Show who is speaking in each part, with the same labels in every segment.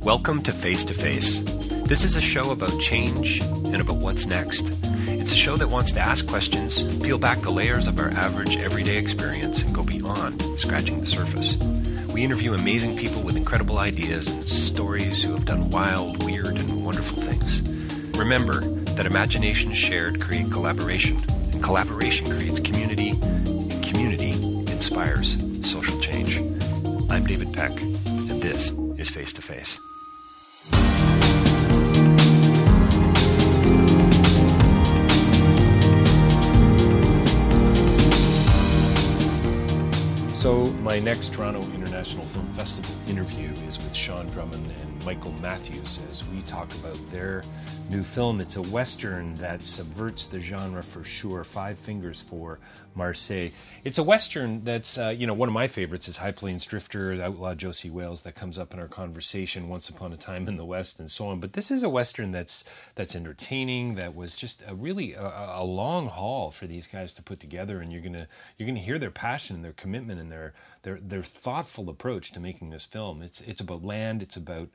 Speaker 1: Welcome to Face to Face. This is a show about change and about what's next. It's a show that wants to ask questions, peel back the layers of our average everyday experience, and go beyond scratching the surface. We interview amazing people with incredible ideas and stories who have done wild, weird, and wonderful things. Remember that imagination shared creates collaboration, and collaboration creates community, and community inspires social change. I'm David Peck, and this is Face to Face. So my next Toronto International Film Festival interview is with Sean Drummond and Michael Matthews as we talk about their new film. It's a Western that subverts the genre for sure, Five Fingers for Marseille. It's a Western that's, one of my favorites is High Plains Drifter, Outlaw Josie Wales, that comes up in our conversation, Once Upon a Time in the West, and so on. But this is a Western that's entertaining, that was just a long haul for these guys to put together, and you're gonna hear their passion and their commitment and their thoughtful approach to making this film. It's about land, it's about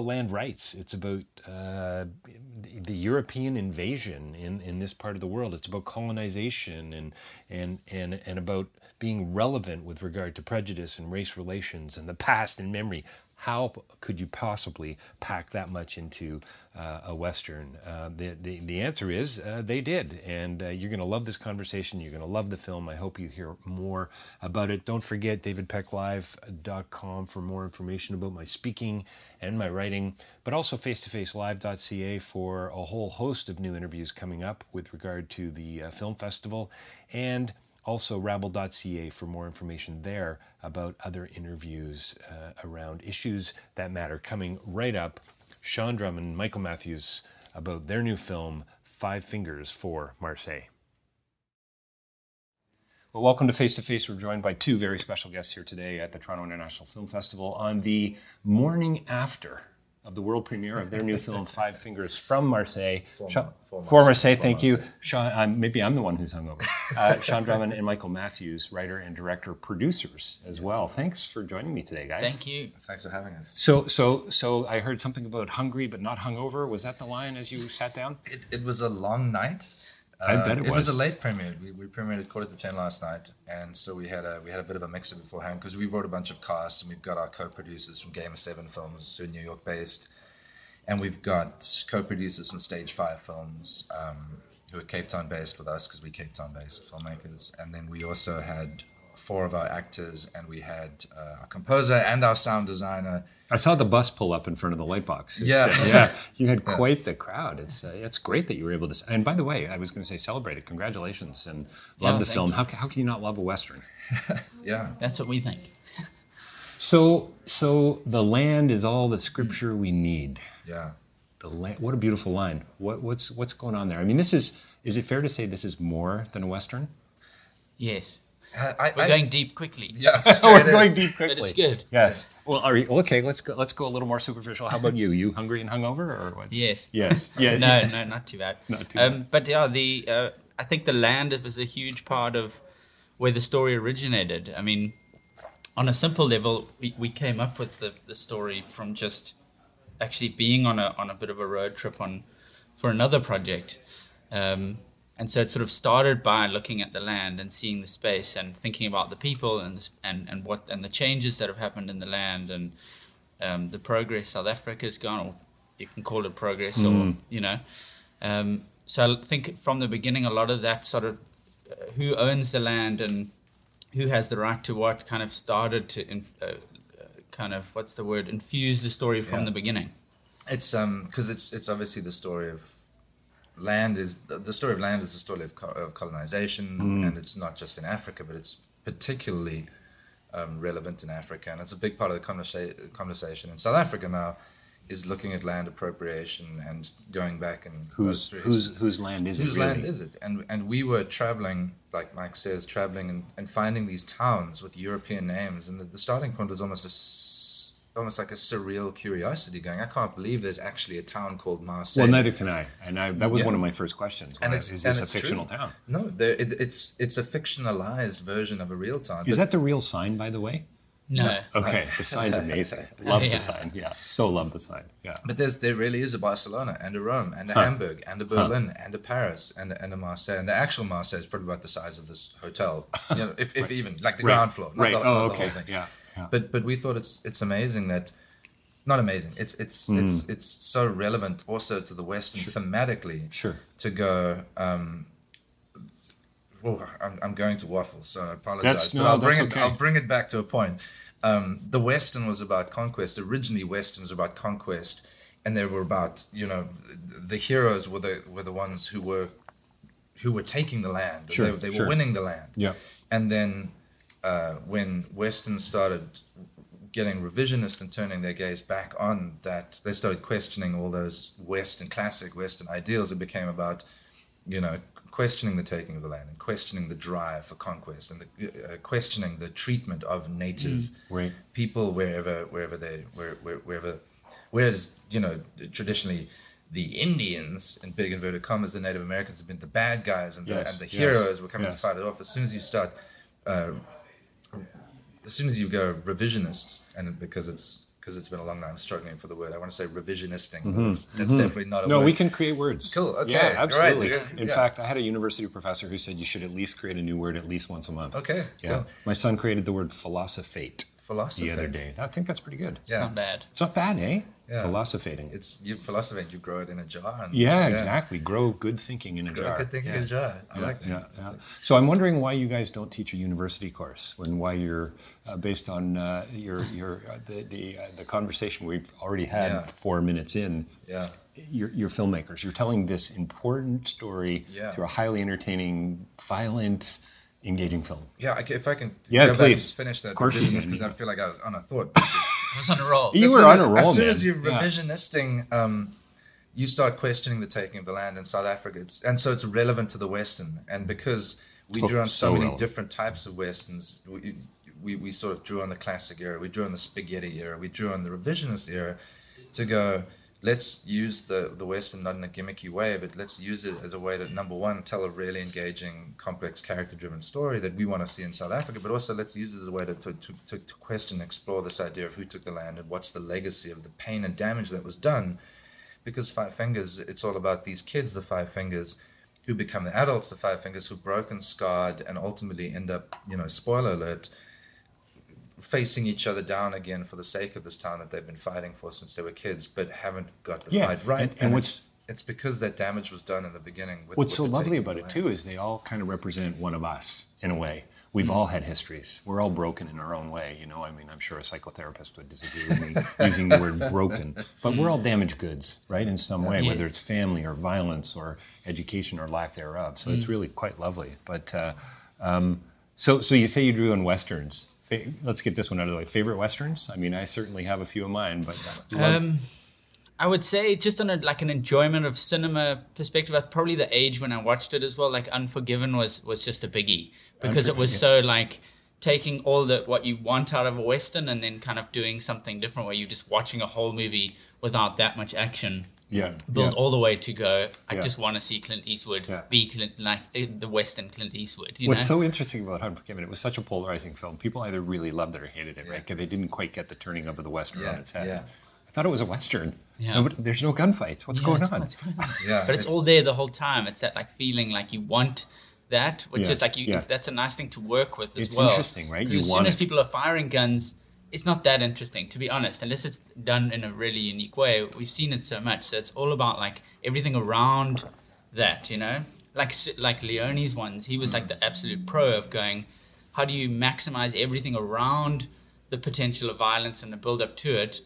Speaker 1: land rights, it's about the European invasion in this part of the world. It's about colonization and about being relevant with regard to prejudice and race relations and the past and memory. How could you possibly pack that much into a Western? The answer is they did, and you're going to love this conversation. You're going to love the film. I hope you hear more about it. Don't forget davidpecklive.com for more information about my speaking and my writing, but also facetofacelive.ca for a whole host of new interviews coming up with regard to the film festival, and also rabble.ca for more information there about other interviews around issues that matter. Coming right up, Sean Drummond and Michael Matthews about their new film, Five Fingers for Marseille. Well, welcome to Face to Face. We're joined by two very special guests here today at the Toronto International Film Festival on the morning after of the world premiere of their new film, Five Fingers from Marseille. For Marseille, thank you. Sean, maybe I'm the one who's hungover. Sean Drummond and Michael Matthews, writer and director, producers as well. Thanks for joining me today, guys.
Speaker 2: Thank you.
Speaker 3: Thanks for having us.
Speaker 1: So I heard something about hungry but not hungover. Was that the line as you sat down?
Speaker 3: It was a long night.
Speaker 1: I bet it was.
Speaker 3: It was a late premiere. We premiered at 10:15 last night, and so we had a bit of a mixer beforehand because we brought a bunch of casts, and we've got our co-producers from Game of Seven Films, who are New York based, and we've got co-producers from Stage 5 Films, who are Cape Town based with us because we're Cape Town based filmmakers, and then we also had 4 of our actors, and we had our composer and our sound designer.
Speaker 1: I saw the bus pull up in front of the light box.
Speaker 3: Yeah,
Speaker 1: you had quite the crowd. It's great that you were able to. And by the way, I was going to say celebrate it. Congratulations and love the film. How can you not love a Western?
Speaker 3: Yeah,
Speaker 2: that's what we think.
Speaker 1: So the land is all the scripture we need.
Speaker 3: Yeah,
Speaker 1: the land. What a beautiful line. What's going on there? I mean, is it fair to say this is more than a Western?
Speaker 2: Yes. We're going deep quickly.
Speaker 3: Yeah,
Speaker 1: we're going deep quickly.
Speaker 2: But it's good.
Speaker 1: Yes. Well, okay. Let's go a little more superficial. How about you? You hungry and hungover, or what?
Speaker 2: Yes.
Speaker 1: Yes. Yeah.
Speaker 2: No, not too bad.
Speaker 1: Not too bad.
Speaker 2: But yeah, I think the land was a huge part of where the story originated. I mean, on a simple level, we came up with the story from just actually being on a bit of a road trip for another project. And so it sort of started by looking at the land and seeing the space and thinking about the people and the changes that have happened in the land and the progress South Africa's gone, or you can call it progress, or So I think from the beginning, a lot of that sort of who owns the land and who has the right to what kind of started to infuse the story from the beginning.
Speaker 3: It's because it's obviously the story of. Land is the story of land is the story of colonization, and it's not just in Africa, but it's particularly relevant in Africa, and it's a big part of the conversation in South Africa now is looking at land appropriation and going back and
Speaker 1: whose land is it?
Speaker 3: Whose land is it? And we were traveling, like Mike says, and finding these towns with European names, and the starting point was almost like a surreal curiosity going, I can't believe there's actually a town called Marseille.
Speaker 1: Well, neither can I. And that was one of my first questions. Is this a fictional town?
Speaker 3: No, it's a fictionalized version of a real town.
Speaker 1: Is that the real sign, by the way?
Speaker 2: No.
Speaker 1: Okay, the sign's amazing. Love
Speaker 2: Yeah.
Speaker 1: the sign. Yeah, so love the sign. Yeah.
Speaker 3: But there really is a Barcelona and a Rome and a Hamburg and a Berlin and a Paris and a Marseille. And the actual Marseille is probably about the size of this hotel, you know, if even like the ground floor, not
Speaker 1: Right.
Speaker 3: the,
Speaker 1: Oh,
Speaker 3: not the
Speaker 1: okay.
Speaker 3: whole thing.
Speaker 1: Yeah. Yeah.
Speaker 3: But we thought it's amazing that, not amazing. It's so relevant also to the West and thematically.
Speaker 1: Sure.
Speaker 3: To go. I'm going to waffle, so I apologize. But I'll bring it back to a point. The Western was about conquest. Originally, Western was about conquest, and they were about, you know, the heroes were the ones who were taking the land.
Speaker 1: Sure,
Speaker 3: They were winning the land.
Speaker 1: Yeah.
Speaker 3: And then when Western started getting revisionist and turning their gaze back on that, they started questioning all those classic Western ideals. It became about, you know, questioning the taking of the land and questioning the drive for conquest and questioning the treatment of native people wherever. Whereas, you know, traditionally the Indians, in big inverted commas, the Native Americans have been the bad guys and the heroes were coming to fight it off. As soon as you start, as soon as you go revisionist, and because it's been a long time, I'm struggling for the word. I want to say revisionisting. That's definitely not a word.
Speaker 1: No, we can create words.
Speaker 3: Cool. Okay.
Speaker 1: Yeah, absolutely.
Speaker 3: Right.
Speaker 1: In fact, I had a university professor who said you should at least create a new word at least once a month.
Speaker 3: Okay.
Speaker 1: Yeah.
Speaker 3: Cool.
Speaker 1: My son created the word philosophate
Speaker 3: Philosophy.
Speaker 1: the other day. I think that's pretty good.
Speaker 2: It's not bad.
Speaker 1: It's not bad, eh?
Speaker 3: Yeah.
Speaker 1: Philosophating.
Speaker 3: You philosophate, you grow it in a jar. And,
Speaker 1: Exactly. Grow good thinking in a jar.
Speaker 3: Good thinking in a jar. I like that.
Speaker 1: Yeah. So I'm wondering why you guys don't teach a university course, and why you're based on the conversation we've already had 4 minutes in.
Speaker 3: Yeah.
Speaker 1: You're filmmakers. You're telling this important story through a highly entertaining, violent, engaging film.
Speaker 3: Yeah. If I can
Speaker 1: go
Speaker 3: back and
Speaker 1: please.
Speaker 3: finish that
Speaker 1: Of course you can.
Speaker 3: because I feel like I was on a thought.
Speaker 2: I was on a roll.
Speaker 1: You were on a roll,
Speaker 3: As soon
Speaker 1: man.
Speaker 3: as you're revisionisting, you start questioning the taking of the land in South Africa. And so it's relevant to the Western. And because we drew on so many different types of Westerns, we sort of drew on the classic era, we drew on the spaghetti era, we drew on the revisionist era to go, let's use the Western not in a gimmicky way, but let's use it as a way to, number one, tell a really engaging, complex, character-driven story that we want to see in South Africa, but also let's use it as a way to question, explore this idea of who took the land and what's the legacy of the pain and damage that was done. Because Five Fingers, it's all about these kids, the Five Fingers, who become the adults, the Five Fingers, who are broken, scarred, and ultimately end up, you know, spoiler alert, facing each other down again for the sake of this town that they've been fighting for since they were kids, but haven't got the fight right.
Speaker 1: And
Speaker 3: it's because that damage was done in the beginning.
Speaker 1: What's so lovely about it too is they all kind of represent one of us in a way. We've all had histories. We're all broken in our own way. You know, I mean, I'm sure a psychotherapist would disagree with me using the word broken, but we're all damaged goods, right? In some way, whether it's family or violence or education or lack thereof. So it's really quite lovely. But so you say you drew on Westerns. Let's get this one out of the way. Favorite Westerns? I mean, I certainly have a few of mine, but
Speaker 2: I would say just on an enjoyment of cinema perspective, probably the age when I watched it as well, like Unforgiven was just a biggie because it was so like taking all what you want out of a Western and then kind of doing something different where you're just watching a whole movie without that much action. Build all the way to go, I just want to see Clint Eastwood be like the Western Clint Eastwood.
Speaker 1: What's so interesting about Unforgiven, it was such a polarizing film. People either really loved it or hated it, right? Because they didn't quite get the turning of the Western on its head. I thought it was a Western. There's no gunfights. What's going on?
Speaker 2: But it's all there the whole time. It's that like feeling like you want that, which is like that's a nice thing to work with as well.
Speaker 1: It's interesting, right?
Speaker 2: As soon as people are firing guns, it's not that interesting, to be honest, unless it's done in a really unique way. We've seen it so much. So it's all about like everything around that, you know? Like Leone's ones, he was like the absolute pro of going, how do you maximize everything around the potential of violence and the build up to it?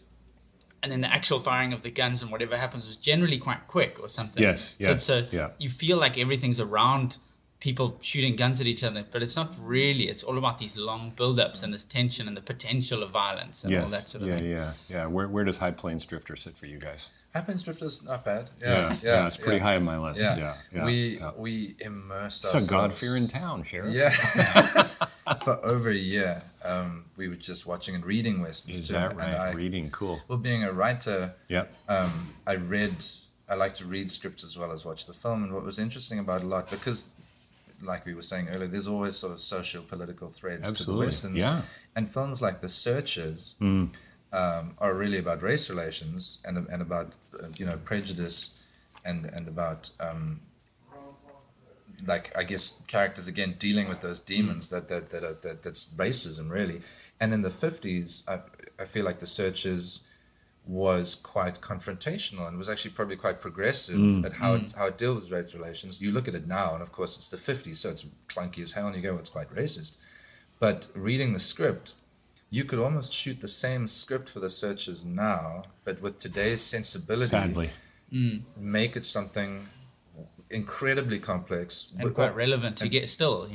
Speaker 2: And then the actual firing of the guns and whatever happens was generally quite quick or something. So you feel like everything's around people shooting guns at each other, but it's not really. It's all about these long build-ups and this tension and the potential of violence and all that sort of thing.
Speaker 1: Yeah. Where does High Plains Drifter sit for you guys?
Speaker 3: High Plains Drifter's not bad.
Speaker 1: It's pretty high on my list.
Speaker 3: We immersed ourselves.
Speaker 1: It's a God-fearing town, Sheriff.
Speaker 3: Yeah. For over a year, we were just watching and reading Westerns.
Speaker 1: Is that right? Reading, cool.
Speaker 3: Well, being a writer, I like to read scripts as well as watch the film. And what was interesting about it a lot, because like we were saying earlier, there's always sort of socio-political threads
Speaker 1: Absolutely.
Speaker 3: to the westerns.
Speaker 1: Yeah.
Speaker 3: And films like The Searchers are really about race relations and about prejudice and about like, I guess, characters again dealing with those demons that's racism really. And in the 50s, I feel like The Searchers was quite confrontational and was actually probably quite progressive at how it deals with race relations. You look at it now, and of course it's the 50s, so it's clunky as hell, and you go, well, it's quite racist. But reading the script, you could almost shoot the same script for The Searchers now, but with today's sensibility,
Speaker 1: Sadly,
Speaker 3: make it something incredibly complex
Speaker 2: and quite relevant to get still,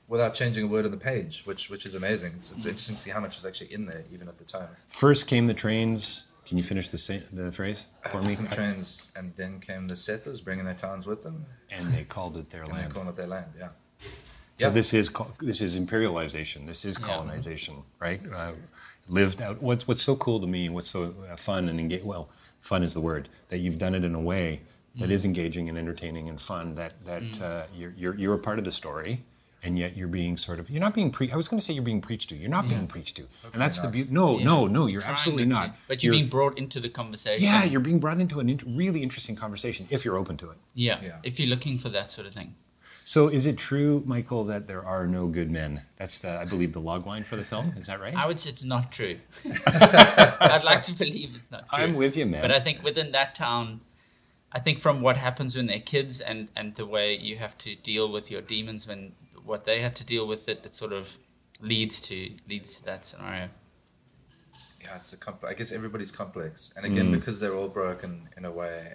Speaker 3: without changing a word on the page, which is amazing. It's interesting to see how much is actually in there, even at the time.
Speaker 1: first came the trains. Can you finish the phrase for me?
Speaker 3: First came trains, and then came the settlers, bringing their towns with them.
Speaker 1: And they called it their land.
Speaker 3: They called it their land, yeah.
Speaker 1: So this is imperialization. This is colonization, right? Lived out. What's so cool to me, what's so fun and engaging? Well, fun is the word. That you've done it in a way that is engaging and entertaining and fun. That you're a part of the story, and yet you're being you're not being I was going to say you're being preached to. You're not being preached to, and that's the beauty. No, you're absolutely not.
Speaker 2: But you're being brought into the conversation.
Speaker 1: Yeah, you're being brought into a really interesting conversation if you're open to it.
Speaker 2: Yeah, if you're looking for that sort of thing.
Speaker 1: So is it true, Michael, that there are no good men? That's, I believe, the log line for the film. Is that right?
Speaker 2: I would say it's not true. I'd like to believe it's not true.
Speaker 1: I'm with you, man.
Speaker 2: But I think within that town, I think from what happens when they're kids and the way you have to deal with your demons when what they had to deal with it sort of leads to that scenario.
Speaker 3: Yeah, I guess everybody's complex. And again, because they're all broken in a way,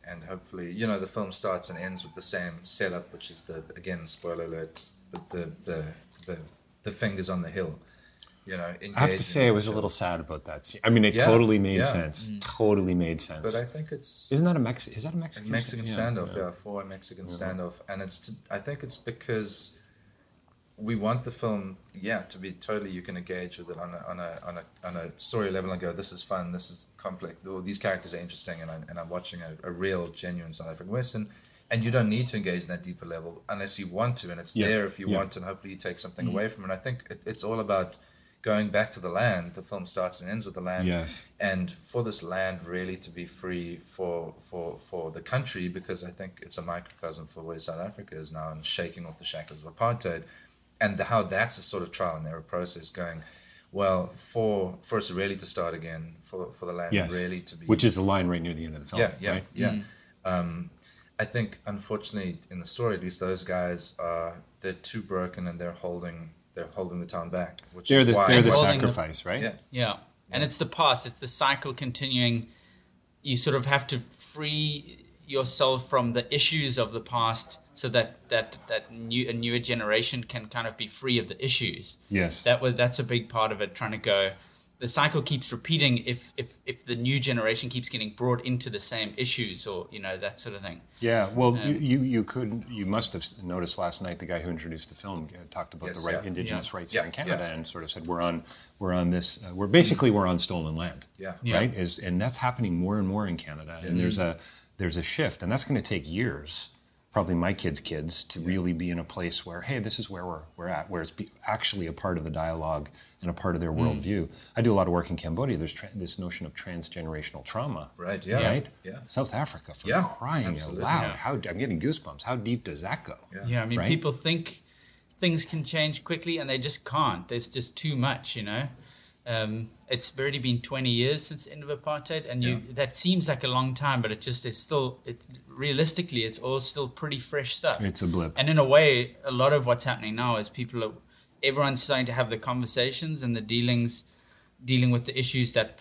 Speaker 3: and hopefully, the film starts and ends with the same setup, which is again, spoiler alert, but the fingers on the hill.
Speaker 1: I have to say, I was a little sad about that scene. I mean, it totally made sense. Totally made sense.
Speaker 3: But I think
Speaker 1: isn't that a Mexican
Speaker 3: standoff? Yeah, for a Mexican standoff, and I think it's because we want the film, to be totally, you can engage with it on a story level and go, this is fun, this is complex, these characters are interesting, and I'm watching a real, genuine South African Western, and you don't need to engage in that deeper level unless you want to, and it's there if you want, and hopefully you take something away from it. And I think it's all about going back to the land. The film starts and ends with the land, and for this land really to be free for the country, because I think it's a microcosm for where South Africa is now and shaking off the shackles of apartheid. And how that's a sort of trial and error process going, well, for us really to start again, for the land really to be...
Speaker 1: Which is the line right near the end of the film, right?
Speaker 3: I think, unfortunately, in the story, at least those guys, they're too broken and they're holding the town back.
Speaker 1: They're the sacrifice, right?
Speaker 2: Yeah. And it's the past. It's the cycle continuing. You sort of have to free yourself from the issues of the past so that a newer generation can kind of be free of the issues.
Speaker 1: Yes.
Speaker 2: That's a big part of it, trying to go, the cycle keeps repeating if the new generation keeps getting brought into the same issues or, that sort of thing.
Speaker 1: Yeah, well, you must have noticed last night the guy who introduced the film talked about indigenous rights here in Canada and sort of said we're on this we're on stolen land. Right? And that's happening more and more in Canada, and there's a shift, and that's going to take years, probably my kids to really be in a place where, hey, this is where we're at, where it's actually a part of the dialogue and a part of their worldview. I do a lot of work in Cambodia. There's this notion of transgenerational trauma.
Speaker 3: Right, yeah.
Speaker 1: Right?
Speaker 3: Yeah.
Speaker 1: South Africa, for crying out loud. I'm getting goosebumps. How deep does that go?
Speaker 2: Yeah, I mean, people think things can change quickly, and they just can't. There's just too much, It's already been 20 years since the end of apartheid, and that seems like a long time, but it just is still. Realistically, it's all still pretty fresh stuff.
Speaker 1: It's a blip.
Speaker 2: And in a way, a lot of what's happening now is everyone's starting to have the conversations and the dealing with the issues that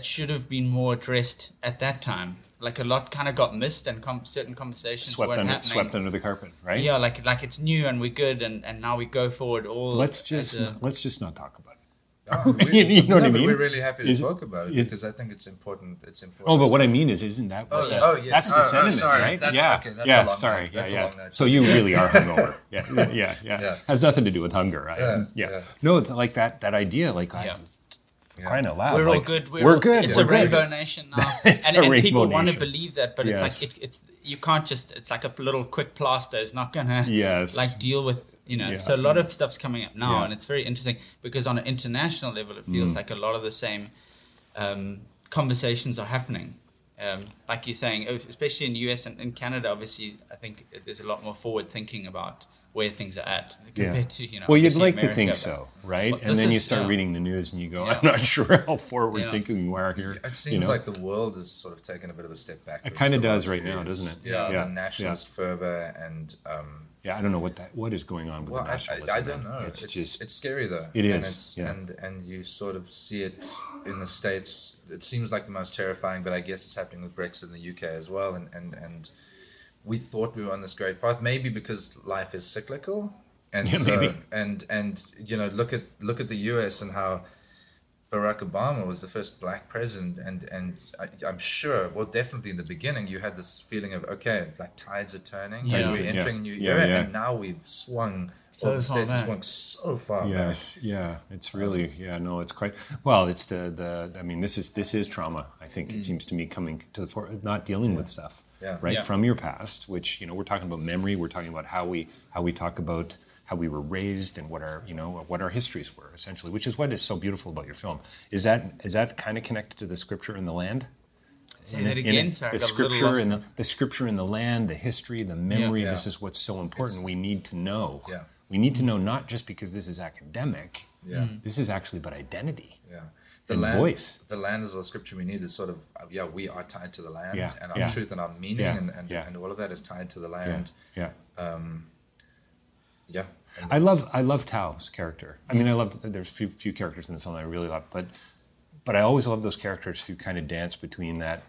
Speaker 2: should have been more addressed at that time. Like a lot kind of got missed, and certain conversations
Speaker 1: swept under the carpet, right?
Speaker 2: Yeah, like it's new and we're good, and now we go forward.
Speaker 1: Let's just not talk about it.
Speaker 3: You know what I mean? We're really happy to talk about it because I think it's important. It's important.
Speaker 1: Oh, but what I mean isn't that?
Speaker 3: Yes.
Speaker 1: That's the sentiment,
Speaker 3: sorry.
Speaker 1: right?
Speaker 3: That's okay. That's a long
Speaker 1: sorry.
Speaker 3: Night.
Speaker 1: Yeah.
Speaker 3: A long night.
Speaker 1: So you really are hungover. Yeah. Has nothing to do with hunger. No, it's like that idea. Like crying out loud.
Speaker 2: We're
Speaker 1: like,
Speaker 2: all good.
Speaker 1: We're good.
Speaker 2: It's
Speaker 1: we're
Speaker 2: a
Speaker 1: good.
Speaker 2: rainbow nation now.
Speaker 1: It's a
Speaker 2: and
Speaker 1: rainbow
Speaker 2: people want to
Speaker 1: nation.
Speaker 2: believe that, but
Speaker 1: Yes.
Speaker 2: it's you can't just, it's like a little quick plaster. It's not going to
Speaker 1: Yes.
Speaker 2: like deal with,
Speaker 1: Yeah.
Speaker 2: So a lot of stuff's coming up now,
Speaker 1: Yeah.
Speaker 2: and it's very interesting because on an international level, it feels like a lot of the same conversations are happening. Like you're saying, especially in the US and in Canada, obviously, I think there's a lot more forward thinking about where things are at compared to,
Speaker 1: Well, you'd
Speaker 2: obviously
Speaker 1: like
Speaker 2: America,
Speaker 1: to think
Speaker 2: but-
Speaker 1: so, right?
Speaker 2: Well,
Speaker 1: and
Speaker 2: this
Speaker 1: then you
Speaker 2: is-
Speaker 1: start
Speaker 2: yeah.
Speaker 1: reading the news and you go,
Speaker 2: Yeah.
Speaker 1: I'm not sure how forward
Speaker 2: Yeah.
Speaker 1: thinking you are here.
Speaker 3: It seems like the world has sort of taken a bit of a step back.
Speaker 1: It kind of does right now, doesn't it?
Speaker 3: Yeah, the nationalist fervor and.
Speaker 1: I don't know what is going on with
Speaker 3: Well,
Speaker 1: the nationalism.
Speaker 3: I don't know.
Speaker 1: It's just
Speaker 3: it's scary though.
Speaker 1: It
Speaker 3: and
Speaker 1: is,
Speaker 3: and you sort of see it in the States. It seems like the most terrifying, but I guess it's happening with Brexit in the UK as well. And we thought we were on this great path, maybe because life is cyclical. And
Speaker 1: maybe.
Speaker 3: And look at the US and how Barack Obama was the first black president, and I'm sure, well, definitely in the beginning, you had this feeling of, okay, like tides are turning,
Speaker 2: Yeah.
Speaker 3: we're entering a new
Speaker 1: Yeah,
Speaker 3: era,
Speaker 1: yeah.
Speaker 3: and now we've swung,
Speaker 2: So
Speaker 3: all the
Speaker 2: far
Speaker 3: states have
Speaker 2: back.
Speaker 3: swung so far
Speaker 1: Yes, yeah, it's really, it's quite, well, it's I mean, this is trauma, I think, it seems to me, coming to the fore, not dealing with stuff,
Speaker 3: Yeah.
Speaker 1: right,
Speaker 2: Yeah.
Speaker 1: from your past, which, we're talking about memory, we're talking about how we talk about how we were raised and what our histories were, essentially, which is what is so beautiful about your film. Is that kind of connected to the scripture in the land?
Speaker 2: Say that again. Sorry, I
Speaker 1: The
Speaker 2: got a little
Speaker 1: scripture
Speaker 2: lost.
Speaker 1: in the scripture in the land, the history, the memory.
Speaker 3: Yeah.
Speaker 1: This is what's so important. We need to know.
Speaker 3: Yeah.
Speaker 1: We need to know not just because this is academic.
Speaker 3: Yeah.
Speaker 1: This is actually about identity.
Speaker 3: Yeah.
Speaker 1: And voice.
Speaker 3: The land is all the scripture we need is sort of, we are tied to the land,
Speaker 1: Yeah,
Speaker 3: and our
Speaker 1: yeah.
Speaker 3: truth and our meaning,
Speaker 1: Yeah,
Speaker 3: and all of that is tied to the
Speaker 1: Yeah.
Speaker 3: land.
Speaker 1: Yeah.
Speaker 3: Yeah. And
Speaker 1: I love Tao's character. I mean, there's few characters in the film I really love, but I always love those characters who kind of dance between that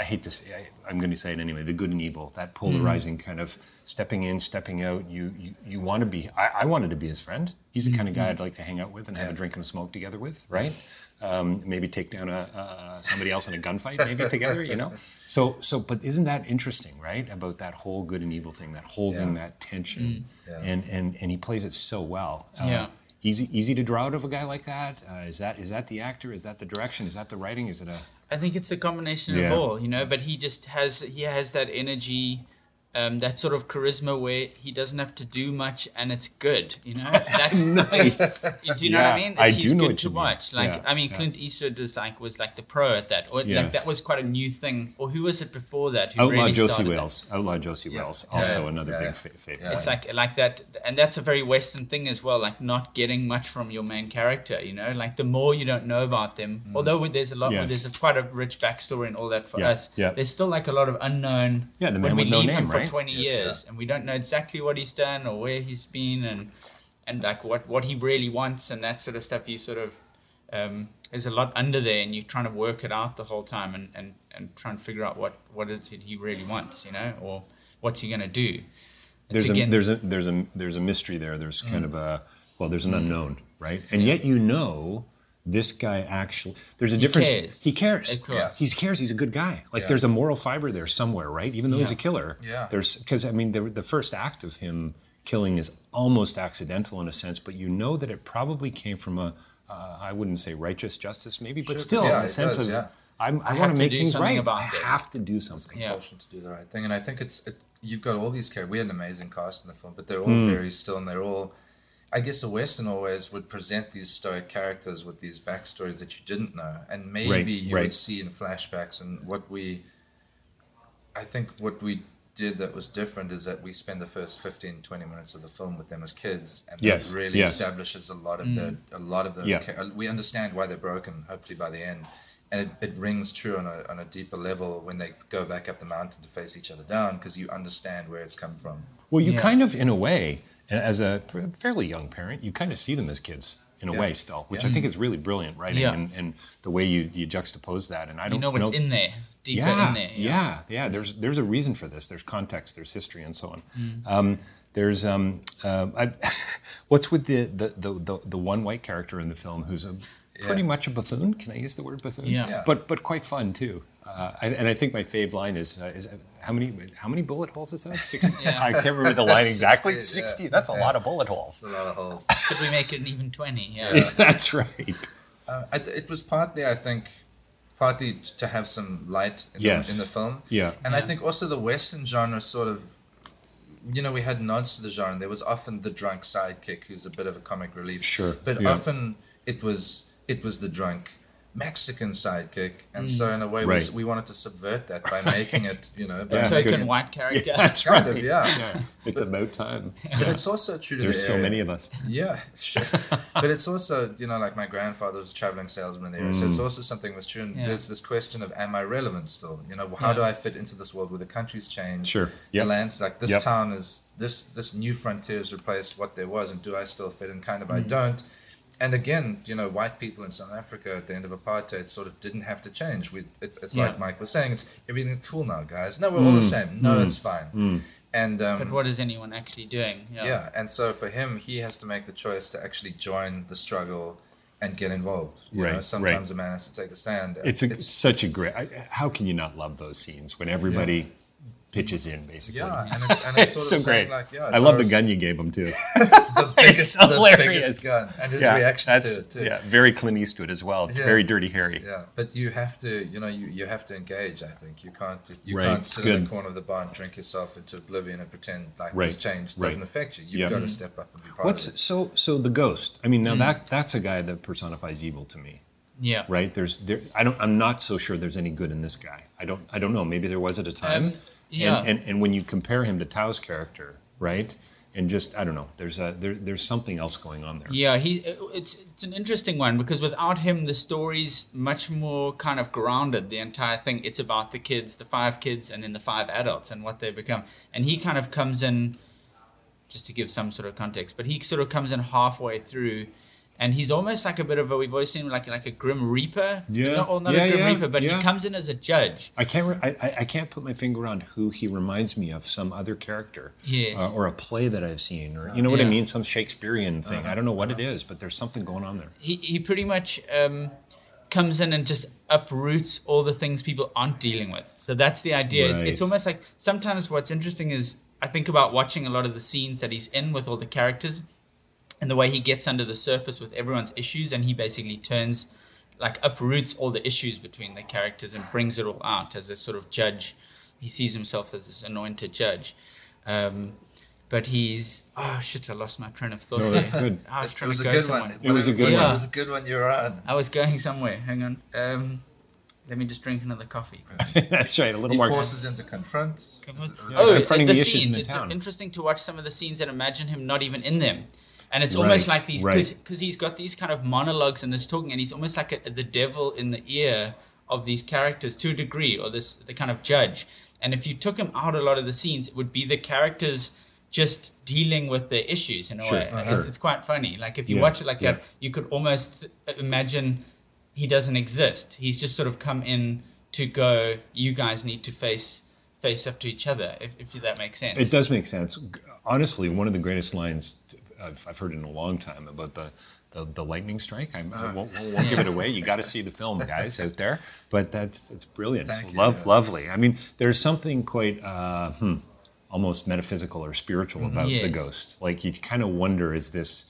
Speaker 1: I hate to say, I'm going to say it anyway, the good and evil, that polarizing kind of stepping in, stepping out. You want to be, I wanted to be his friend. He's the kind of guy I'd like to hang out with and have a drink and a smoke together with, right? Maybe take down somebody else in a gunfight, maybe together, So, but isn't that interesting, right? About that whole good and evil thing, that holding that tension, and he plays it so well. Easy to draw out of a guy like that. Is that the actor? Is that the direction? Is that the writing? Is it a?
Speaker 2: I think it's a combination of all, but he just has that energy, that sort of charisma where he doesn't have to do much and it's good, That's
Speaker 1: Nice.
Speaker 2: Do you know what I mean?
Speaker 1: I
Speaker 2: He's
Speaker 1: do know
Speaker 2: good
Speaker 1: what
Speaker 2: to
Speaker 1: you mean.
Speaker 2: watch. Clint Eastwood was like the pro at that. Or like that was quite a new thing. Or who was it before that? Who
Speaker 1: Outlaw
Speaker 2: really
Speaker 1: Josie
Speaker 2: started
Speaker 1: Wales. Outlaw Josie Wales. Also another big favorite.
Speaker 2: It's like that, and that's a very Western thing as well. Like not getting much from your main character, Like the more you don't know about them, although there's a lot, there's quite a rich backstory and all that for us.
Speaker 1: Yeah.
Speaker 2: There's still like a lot of unknown.
Speaker 1: Yeah, the man
Speaker 2: when we
Speaker 1: with no
Speaker 2: leave
Speaker 1: name,
Speaker 2: him for
Speaker 1: right?
Speaker 2: 20 years, and we don't know exactly what he's done or where he's been, and like what he really wants and that sort of stuff. You sort of there's a lot under there, and you're trying to work it out the whole time, and trying to figure out what is it he really wants, or what's he going to do.
Speaker 1: There's a mystery there. There's kind of there's an unknown, right? And yet this guy actually, there's a difference.
Speaker 2: Cares.
Speaker 1: He cares.
Speaker 2: Of course.
Speaker 1: He cares. He's a good guy. Like there's a moral fiber there somewhere, right? Even though he's a killer.
Speaker 3: Yeah.
Speaker 1: Because I mean, the first act of him killing is almost accidental in a sense, but that it probably came from I wouldn't say righteous justice maybe, but still in a sense of I want to make things right. I have to do something.
Speaker 3: Compulsion to do the right thing, and I think you've got all these characters. We had an amazing cast in the film, but they're all very still, and they're all. I guess the Western always would present these stoic characters with these backstories that you didn't know, and maybe you would see in flashbacks. And what we did that was different is that we spend the first 15, 20 minutes of the film with them as kids, and that really establishes a lot of those. We understand why they're broken, hopefully by the end, and it rings true on a deeper level when they go back up the mountain to face each other down, because you understand where it's come from.
Speaker 1: Well, you kind of, in a way, as a fairly young parent, you kind of see them as kids in a way still, which I think is really brilliant writing, and the way you juxtapose that. And I don't know
Speaker 2: what's in there, deeper in there.
Speaker 1: Yeah. There's a reason for this. There's context. There's history, and so on. There's what's with the one white character in the film who's pretty much a buffoon. Can I use the word buffoon?
Speaker 2: Yeah.
Speaker 1: But quite fun too. And I think my fave line is how many bullet holes is that? 60? I can't remember the line exactly. 60. That's a lot of bullet holes.
Speaker 3: It's a lot of holes.
Speaker 2: Could we make it an even 20? Yeah.
Speaker 1: That's right.
Speaker 3: It was partly, I think, to have some light in the film.
Speaker 1: Yeah.
Speaker 3: And I think also the Western genre sort of, we had nods to the genre. There was often the drunk sidekick who's a bit of a comic relief.
Speaker 1: Sure.
Speaker 3: But often it was the drunk Mexican sidekick, and so in a way we wanted to subvert that by making it,
Speaker 2: token white character.
Speaker 1: Yeah, that's
Speaker 3: kind
Speaker 1: right.
Speaker 3: of, yeah.
Speaker 1: It's about time.
Speaker 3: But it's also true to
Speaker 1: There's
Speaker 3: the
Speaker 1: so many of us.
Speaker 3: Yeah, sure. But it's also, like my grandfather was a traveling salesman there, so it's also something that's true. And there's this question of, am I relevant still? How do I fit into this world where the country's changed?
Speaker 1: Sure.
Speaker 3: The lands, like this town is, this new frontier has replaced what there was, and do I still fit in? Kind of, I don't. And again, white people in South Africa at the end of apartheid sort of didn't have to change. It's like Mike was saying, it's everything's cool now, guys. No, we're all the same. No, it's fine. And
Speaker 2: but what is anyone actually doing?
Speaker 3: Yeah, and so for him, he has to make the choice to actually join the struggle and get involved. Sometimes a man has to take a stand.
Speaker 1: It's such a great. How can you not love those scenes when everybody pitches in, basically?
Speaker 3: Yeah, and it's sort
Speaker 1: so
Speaker 3: of
Speaker 1: great.
Speaker 3: Like,
Speaker 1: I love the gun you gave him too.
Speaker 3: the biggest gun, and his reaction to it too.
Speaker 1: Yeah, very Clint Eastwood as well. Very Dirty Harry.
Speaker 3: Yeah, but you have to, you have to engage. I think you can't sit in the corner of the bar and drink yourself into oblivion and pretend like this change doesn't affect you. You've got to step up and be part of it.
Speaker 1: So the ghost? I mean, now that's a guy that personifies evil to me.
Speaker 2: Yeah.
Speaker 1: Right. I'm not so sure there's any good in this guy. I don't know. Maybe there was at a time. And when you compare him to Tao's character, right? And just, I don't know, there's something else going on there.
Speaker 2: Yeah, it's an interesting one, because without him, the story's much more kind of grounded. The entire thing, it's about the kids, the 5 kids, and then the 5 adults and what they become. And he kind of comes in, just to give some sort of context, but he sort of comes in halfway through. And he's almost like a bit of we've always seen him like a Grim Reaper. Not a Grim Reaper, but he comes in as a judge.
Speaker 1: I can't put my finger on who he reminds me of, some other character. Or a play that I've seen, or you know what I mean? Some Shakespearean thing. I don't know what it is, but there's something going on there.
Speaker 2: He pretty much comes in and just uproots all the things people aren't dealing with. So that's the idea.
Speaker 1: Right.
Speaker 2: It's almost like, sometimes what's interesting is, I think about watching a lot of the scenes that he's in with all the characters, and the way he gets under the surface with everyone's issues, and he basically uproots all the issues between the characters and brings it all out as this sort of judge. He sees himself as this anointed judge. But he's... Oh, shit, I lost my train of thought.
Speaker 1: No, that's good.
Speaker 2: I was trying
Speaker 3: to
Speaker 2: go somewhere.
Speaker 1: It was a good one.
Speaker 3: It was a good one you were on.
Speaker 2: I was going somewhere. Hang on. Let me just drink another coffee.
Speaker 1: That's right, a little more...
Speaker 3: He forces him to confront.
Speaker 1: Confronting the issues in the
Speaker 2: it's
Speaker 1: town.
Speaker 2: Interesting to watch some of the scenes and imagine him not even in them. And it's almost like these, because he's got these kind of monologues and this talking, and he's almost like the devil in the ear of these characters to a degree, or the kind of judge. And if you took him out a lot of the scenes, it would be the characters just dealing with their issues in a way. It's quite funny. Like if you watch it like that, you could almost imagine he doesn't exist. He's just sort of come in to go, you guys need to face up to each other, if that makes sense.
Speaker 1: It does make sense. Honestly, one of the greatest lines I've heard in a long time about the lightning strike. I won't give it away. You got to see the film, guys, out there. But it's brilliant. Lovely. I mean, there's something quite almost metaphysical or spiritual about the ghost. Like you kind of wonder, is this?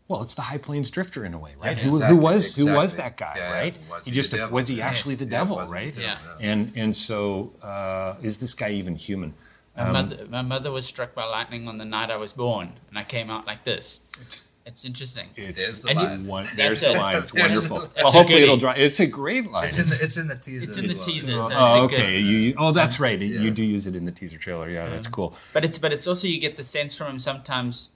Speaker 1: Well, it's the High Plains Drifter in a way, right?
Speaker 3: Yeah,
Speaker 1: who was that guy, right? Was he actually the devil, right?
Speaker 3: Yeah.
Speaker 1: And so is this guy even human?
Speaker 2: My mother was struck by lightning on the night I was born, and I came out like this. It's interesting.
Speaker 3: There's the line.
Speaker 1: There's the line. It's wonderful.
Speaker 2: Well,
Speaker 1: hopefully it'll dry. It's a great line.
Speaker 3: It's in the teaser.
Speaker 2: It's in the teaser.
Speaker 1: Oh, okay. That's right. You do use it in the teaser trailer. Yeah, that's cool.
Speaker 2: But it's also, you get the sense from him sometimes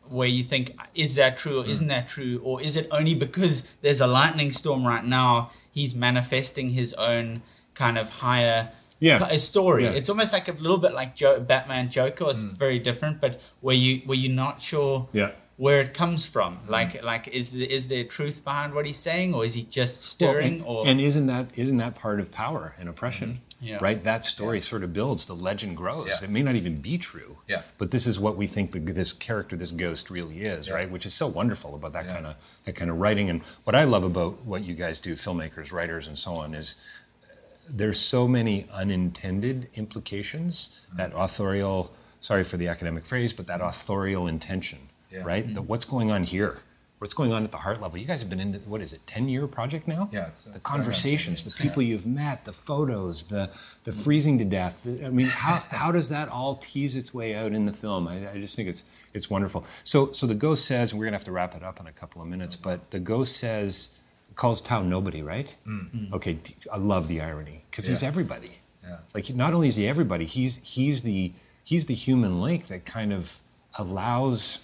Speaker 2: where you think, is that true or isn't that true? Or is it only because there's a lightning storm right now, he's manifesting his own kind of higher... a story. It's almost like a little bit like Batman Joker. It's very different, but where you're not sure where it comes from. Like is there truth behind what he's saying, or is he just stirring?
Speaker 1: And isn't that part of power and oppression? Right. That story sort of builds. The legend grows. It may not even be true. But this is what we think this character, this ghost, really is. Right. Which is so wonderful about that kind of writing. And what I love about what you guys do, filmmakers, writers, and so on, is there's so many unintended implications, that authorial, sorry for the academic phrase, but that authorial intention, right? What's going on here, what's going on at the heart level. You guys have been in, what is it, 10-year project now?
Speaker 3: Yeah.
Speaker 1: The conversations, the people you've met, the photos, the freezing to death. I mean, how does that all tease its way out in the film? I just think it's wonderful. So the ghost says, and we're going to have to wrap it up in a couple of minutes, but the ghost says, calls Tao nobody, right? Mm-hmm. Okay, I love the irony, because he's everybody. Yeah. Like, not only is he everybody, he's the human link that kind of allows,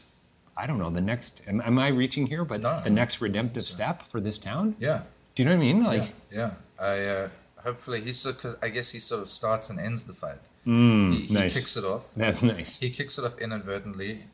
Speaker 1: I don't know, the next, am I reaching here? But the next redemptive step for this town?
Speaker 3: Yeah.
Speaker 1: Do you know what I mean? Like,
Speaker 3: yeah. Hopefully because I guess he sort of starts and ends the fight. He
Speaker 1: nice.
Speaker 3: Kicks it off.
Speaker 1: That's nice.
Speaker 3: He kicks it off inadvertently,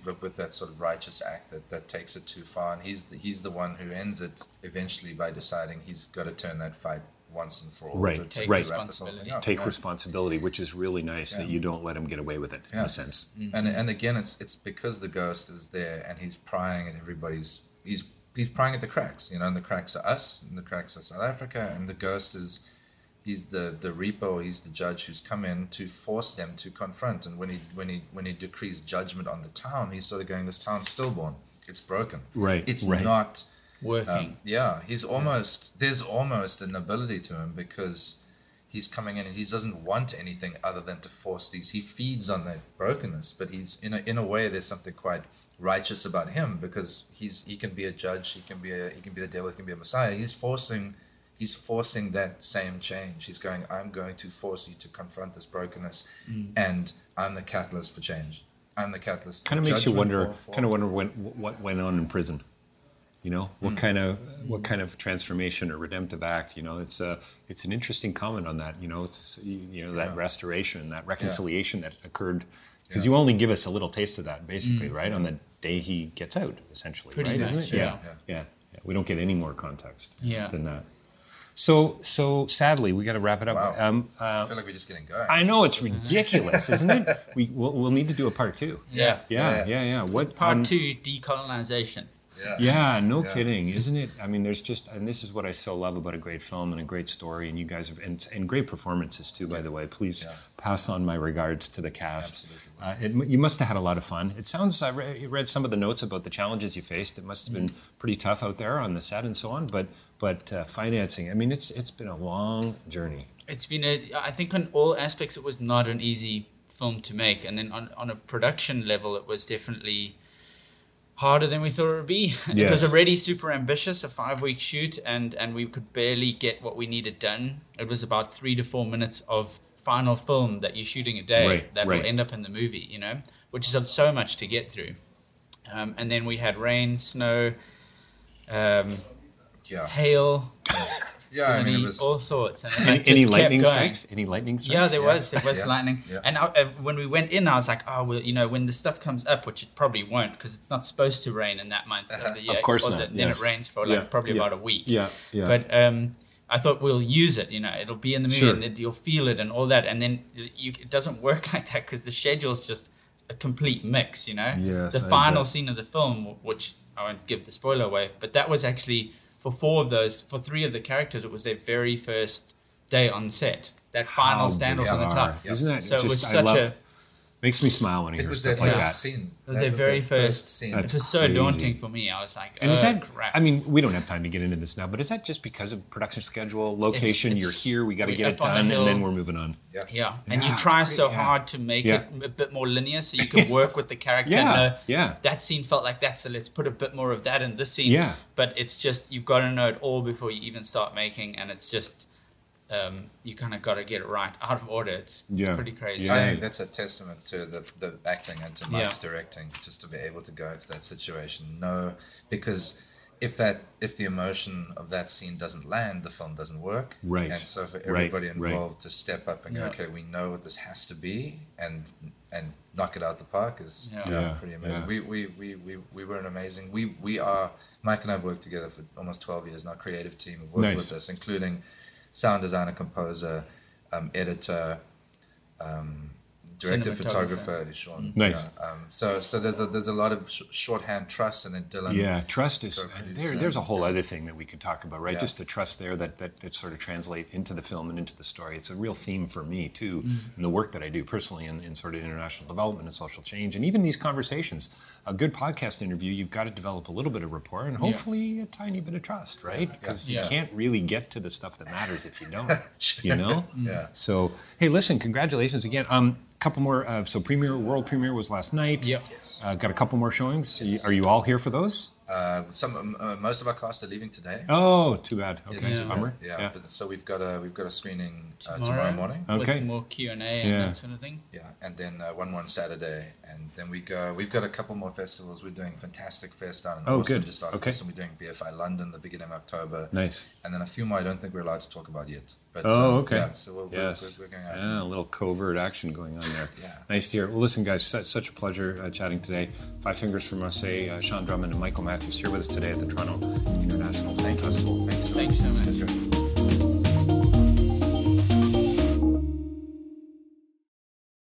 Speaker 3: but with that sort of righteous act that takes it too far, and he's the one who ends it eventually by deciding he's got to turn that fight once and for all.
Speaker 1: Right,
Speaker 2: take responsibility.
Speaker 1: Take responsibility, which is really nice that you don't let him get away with it, in a sense.
Speaker 3: Mm-hmm. And again, it's because the ghost is there and he's prying at everybody's. He's prying at the cracks, and the cracks are us, and the cracks are South Africa, and the ghost he's the reaper, he's the judge who's come in to force them to confront. And when he decrees judgment on the town, he's sort of going, this town's stillborn, it's broken, it's not
Speaker 2: working.
Speaker 3: There's almost an ability to him, because he's coming in and he doesn't want anything other than to force these. He feeds on that brokenness, but he's in a way there's something quite righteous about him, because he can be a judge, he can be the devil, he can be a messiah. He's forcing that same change. He's going, I'm going to force you to confront this brokenness, and I'm the catalyst for change. I'm the catalyst.
Speaker 1: Kind of makes you wonder what went on in prison. What kind of transformation or redemptive act. It's an interesting comment on that. That restoration, that reconciliation that occurred, because you only give us a little taste of that, basically, right, on the day he gets out, essentially.
Speaker 2: Pretty
Speaker 1: right?
Speaker 2: much,
Speaker 1: Isn't it? Yeah. We don't get any more context than that. So sadly, we got to wrap it up.
Speaker 3: Wow. I feel like we're just getting going.
Speaker 1: I know, it's ridiculous, isn't it? We'll need to do a part 2.
Speaker 2: Yeah.
Speaker 1: What
Speaker 2: part 2? Decolonization.
Speaker 1: Yeah, no kidding, isn't it? I mean, there's just, and this is what I so love about a great film and a great story, and you guys have, and great performances too, by the way. Please pass on my regards to the cast. You must have had a lot of fun. It sounds, I read some of the notes about the challenges you faced. It must have been pretty tough out there on the set and so on, but financing, I mean, it's been a long journey.
Speaker 2: It's been I think on all aspects, it was not an easy film to make. And then on a production level, it was definitely harder than we thought it would be. It was already super ambitious, a 5-week shoot, and we could barely get what we needed done. It was about 3 to 4 minutes of final film that you're shooting a day that will end up in the movie, which is so much to get through. And then we had rain, snow, hail.
Speaker 3: I mean, it was
Speaker 2: all sorts.
Speaker 1: And any lightning strikes? Any lightning strikes?
Speaker 2: Yeah, there was lightning. Yeah. And when we went in, I was like, when the stuff comes up, which it probably won't, because it's not supposed to rain in that month of the year.
Speaker 1: Of course not.
Speaker 2: Then it rains for probably about a week.
Speaker 1: Yeah.
Speaker 2: But I thought we'll use it. It'll be in the movie, and you'll feel it and all that. And then it doesn't work like that, because the schedule's just a complete mix.
Speaker 1: Yes,
Speaker 2: the final scene of the film, which I won't give the spoiler away, but that was actually, for 3 of the characters, it was their very first day on set. That final standoff on the clock.
Speaker 1: Isn't that
Speaker 2: so?
Speaker 1: Just,
Speaker 2: It was such
Speaker 1: makes me smile when I hear stuff like that.
Speaker 3: Scene.
Speaker 2: It was their very first scene. It was so daunting for me. I was like,
Speaker 1: and is that,
Speaker 2: crap.
Speaker 1: I mean, we don't have time to get into this now, but is that just because of production schedule, location, you're here, we got to get it done, and then we're moving on?
Speaker 2: Yeah. And you try so hard to make it a bit more linear so you can work with the character. That scene felt like that, so let's put a bit more of that in this scene. But it's just, you've got to know it all before you even start making, and it's just, you kind of got to get it right out of order. It's pretty crazy.
Speaker 3: I think that's a testament to the acting and to Mike's directing, just to be able to go into that situation. No, because if the emotion of that scene doesn't land, the film doesn't work.
Speaker 1: Right.
Speaker 3: And so for everybody involved to step up and go, okay, we know what this has to be, and knock it out the park is pretty amazing. We were an amazing. Mike and I have worked together for almost 12 years. And our creative team have worked with us, including sound designer, composer, editor, director,
Speaker 2: Cinematographer.
Speaker 3: photographer, Sean.
Speaker 1: Nice.
Speaker 3: Yeah. So there's a lot of shorthand trust, and then Dylan.
Speaker 1: Yeah, trust is
Speaker 3: co-producer.
Speaker 1: there's a whole other thing that we could talk about, right?
Speaker 3: Yeah.
Speaker 1: Just the trust there that sort of translate into the film and into the story. It's a real theme for me too, in the work that I do personally in sort of international development and social change, and even these conversations. A good podcast interview, you've got to develop a little bit of rapport and hopefully a tiny bit of trust, right? Because you can't really get to the stuff that matters if you don't, you know?
Speaker 3: Yeah.
Speaker 1: So, hey, listen, congratulations again. Couple more. So, world premiere was last night.
Speaker 2: Yep.
Speaker 3: Yes.
Speaker 1: Got a couple more showings. Are you all here for those?
Speaker 3: Most of our cast are leaving today.
Speaker 1: Oh, too bad. Okay,
Speaker 3: Yeah.
Speaker 1: bummer.
Speaker 3: Yeah. But, so we've got a screening tomorrow
Speaker 2: Tomorrow
Speaker 3: morning.
Speaker 1: Okay.
Speaker 2: With more Q&A and that sort of thing.
Speaker 3: Yeah, and then one more on Saturday, and then we've got a couple more festivals. We're doing Fantastic Fest down in Boston
Speaker 1: good.
Speaker 3: just after
Speaker 1: Okay.
Speaker 3: this, and we're doing BFI London the beginning of October.
Speaker 1: Nice.
Speaker 3: And then a few more I don't think we're allowed to talk about yet. But,
Speaker 1: Okay.
Speaker 3: Yeah, so we're going out.
Speaker 1: Yeah, a little covert action going on there.
Speaker 3: Yeah.
Speaker 1: Nice to hear. Well, listen, guys, such a pleasure chatting today. Five Fingers from Marseille, Sean Drummond and Michael Matthews here with us today at the Toronto International Film Festival.
Speaker 3: Thanks so much.
Speaker 2: Thanks so much.